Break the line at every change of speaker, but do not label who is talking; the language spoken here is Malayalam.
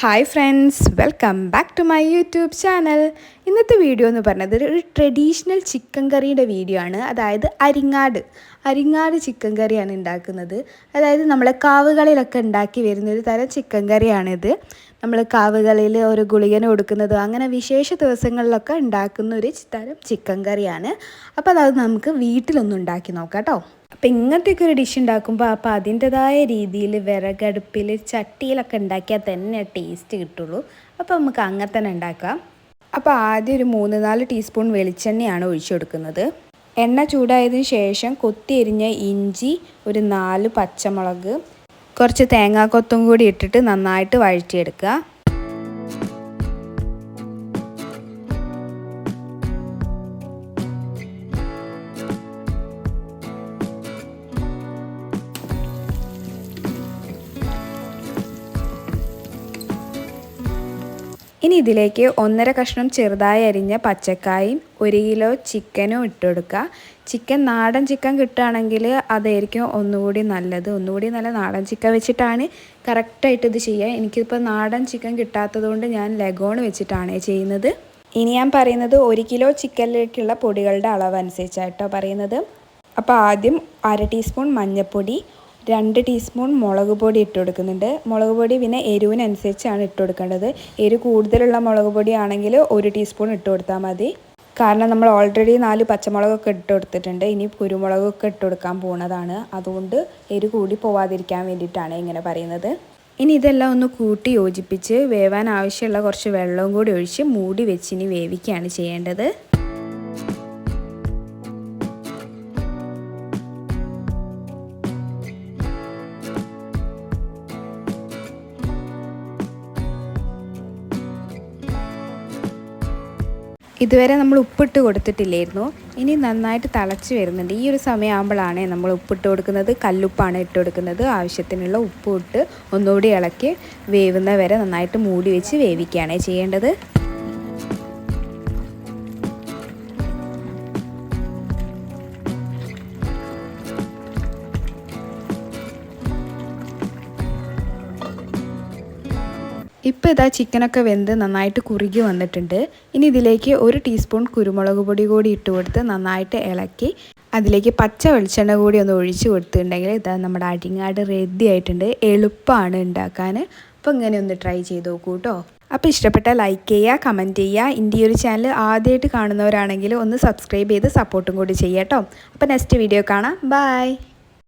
Hi friends, welcome back to my YouTube channel. ഇന്നത്തെ വീഡിയോ എന്ന് പറഞ്ഞത് ഒരു ട്രഡീഷണൽ ചിക്കൻ കറിയുടെ വീഡിയോ ആണ്. അതായത് അരിങ്ങാട് ചിക്കൻ കറിയാണ് ഉണ്ടാക്കുന്നത്. അതായത് നമ്മളെ കാവുകളിലൊക്കെ ഉണ്ടാക്കി വരുന്നൊരു തരം ചിക്കൻ കറിയാണിത്. നമ്മൾ കാവുകളിൽ ഒരു ഗുളികന് കൊടുക്കുന്നത് അങ്ങനെ വിശേഷ ദിവസങ്ങളിലൊക്കെ ഉണ്ടാക്കുന്ന ഒരു തരം ചിക്കൻ കറിയാണ്. അപ്പോൾ അത് നമുക്ക് വീട്ടിലൊന്നും ഉണ്ടാക്കി നോക്കാം കേട്ടോ. അപ്പോൾ ഇങ്ങനത്തെയൊക്കെ ഒരു ഡിഷ് ഉണ്ടാക്കുമ്പോൾ അപ്പോൾ അതിൻ്റെതായ രീതിയിൽ വിറകടുപ്പിൽ ചട്ടിയിലൊക്കെ ഉണ്ടാക്കിയാൽ തന്നെ ടേസ്റ്റ് കിട്ടുള്ളൂ. അപ്പോൾ നമുക്ക് അങ്ങനെ തന്നെ ഉണ്ടാക്കാം. അപ്പോൾ ആദ്യം ഒരു 3-4 ടീസ്പൂൺ വെളിച്ചെണ്ണയാണ് ഒഴിച്ചു കൊടുക്കുന്നത്. എണ്ണ ചൂടായതിനു ശേഷം കൊത്തി എരിഞ്ഞ ഇഞ്ചി, ഒരു 4 പച്ചമുളക്, കുറച്ച് തേങ്ങാക്കൊത്തും കൂടി ഇട്ടിട്ട് നന്നായിട്ട് വഴറ്റിയെടുക്കുക. ഇനി ഇതിലേക്ക് 1.5 കഷ്ണം ചെറുതായി അരിഞ്ഞ പച്ചക്കായും 1 കിലോ ചിക്കനും ഇട്ട് കൊടുക്കുക. ചിക്കൻ നാടൻ ചിക്കൻ കിട്ടുകയാണെങ്കിൽ അതായിരിക്കും ഒന്നുകൂടി നല്ലത്. ഒന്നുകൂടി നല്ല നാടൻ ചിക്കൻ വെച്ചിട്ടാണ് കറക്റ്റായിട്ട് ഇത് ചെയ്യുക. എനിക്കിപ്പോൾ നാടൻ ചിക്കൻ കിട്ടാത്തതുകൊണ്ട് ഞാൻ ലഗോൺ വെച്ചിട്ടാണ് ചെയ്യുന്നത്. ഇനി ഞാൻ പറയുന്നത് 1 കിലോ ചിക്കനിലേക്കുള്ള പൊടികളുടെ അളവ് അനുസരിച്ചായിട്ടോ പറയുന്നത്. അപ്പോൾ ആദ്യം 1/2 ടീസ്പൂൺ മഞ്ഞൾപ്പൊടി, 2 ടീസ്പൂൺ മുളക് പൊടി ഇട്ട് കൊടുക്കുന്നുണ്ട്. മുളക് പൊടി പിന്നെ എരിവിനനുസരിച്ചാണ് ഇട്ട് കൊടുക്കേണ്ടത്. എരിവ് കൂടുതലുള്ള മുളക് പൊടി ആണെങ്കിൽ 1 ടീസ്പൂൺ ഇട്ട് കൊടുത്താൽ മതി. കാരണം നമ്മൾ ഓൾറെഡി 4 പച്ചമുളകൊക്കെ ഇട്ട് കൊടുത്തിട്ടുണ്ട്. ഇനി കുരുമുളകൊക്കെ ഇട്ട് കൊടുക്കാൻ പോകുന്നതാണ്. അതുകൊണ്ട് എരിവ് കൂടി പോവാതിരിക്കാൻ വേണ്ടിയിട്ടാണ് ഇങ്ങനെ പറയുന്നത്. ഇനി ഇതെല്ലാം ഒന്ന് കൂട്ടി യോജിപ്പിച്ച് വേവാൻ ആവശ്യമുള്ള കുറച്ച് വെള്ളവും കൂടി ഒഴിച്ച് മൂടി വെച്ച് ഇനി വേവിക്കുകയാണ് ചെയ്യേണ്ടത്. ഇതുവരെ നമ്മൾ ഉപ്പിട്ട് കൊടുത്തിട്ടില്ലായിരുന്നു. ഇനി നന്നായിട്ട് തിളച്ച് വരുന്നുണ്ട്. ഈ ഒരു സമയമാകുമ്പോഴാണ് നമ്മൾ ഉപ്പിട്ട് കൊടുക്കുന്നത്. കല്ലുപ്പാണ് ഇട്ട് കൊടുക്കുന്നത്. ആവശ്യത്തിനുള്ള ഉപ്പ് ഇട്ട് ഒന്നുകൂടി ഇളക്കി വേവുന്ന വരെ നന്നായിട്ട് മൂടി വെച്ച് വേവിക്കുകയാണ് ചെയ്യേണ്ടത്. ഇപ്പോൾ ഇതാ ചിക്കനൊക്കെ വെന്ത് നന്നായിട്ട് കുറുകി വന്നിട്ടുണ്ട്. ഇനി ഇതിലേക്ക് 1 ടീസ്പൂൺ കുരുമുളക് പൊടി കൂടി ഇട്ട് കൊടുത്ത് നന്നായിട്ട് ഇളക്കി അതിലേക്ക് പച്ച വെളിച്ചെണ്ണ കൂടി ഒന്ന് ഒഴിച്ച് കൊടുത്തിട്ടുണ്ടെങ്കിൽ ഇതാ നമ്മുടെ അരിങ്ങാട് റെഡി ആയിട്ടുണ്ട്. എളുപ്പമാണ് ഉണ്ടാക്കാൻ. അപ്പോൾ ഇങ്ങനെ ഒന്ന് ട്രൈ ചെയ്ത് നോക്കൂ കേട്ടോ. അപ്പോൾ ഇഷ്ടപ്പെട്ടാൽ ലൈക്ക് ചെയ്യുക, കമൻറ്റ് ചെയ്യുക. ഈ ഒരു ചാനൽ ആദ്യമായിട്ട് കാണുന്നവരാണെങ്കിൽ ഒന്ന് സബ്സ്ക്രൈബ് ചെയ്ത് സപ്പോർട്ടും കൂടി ചെയ്യാം കേട്ടോ. അപ്പോൾ നെക്സ്റ്റ് വീഡിയോ കാണാം. ബൈ.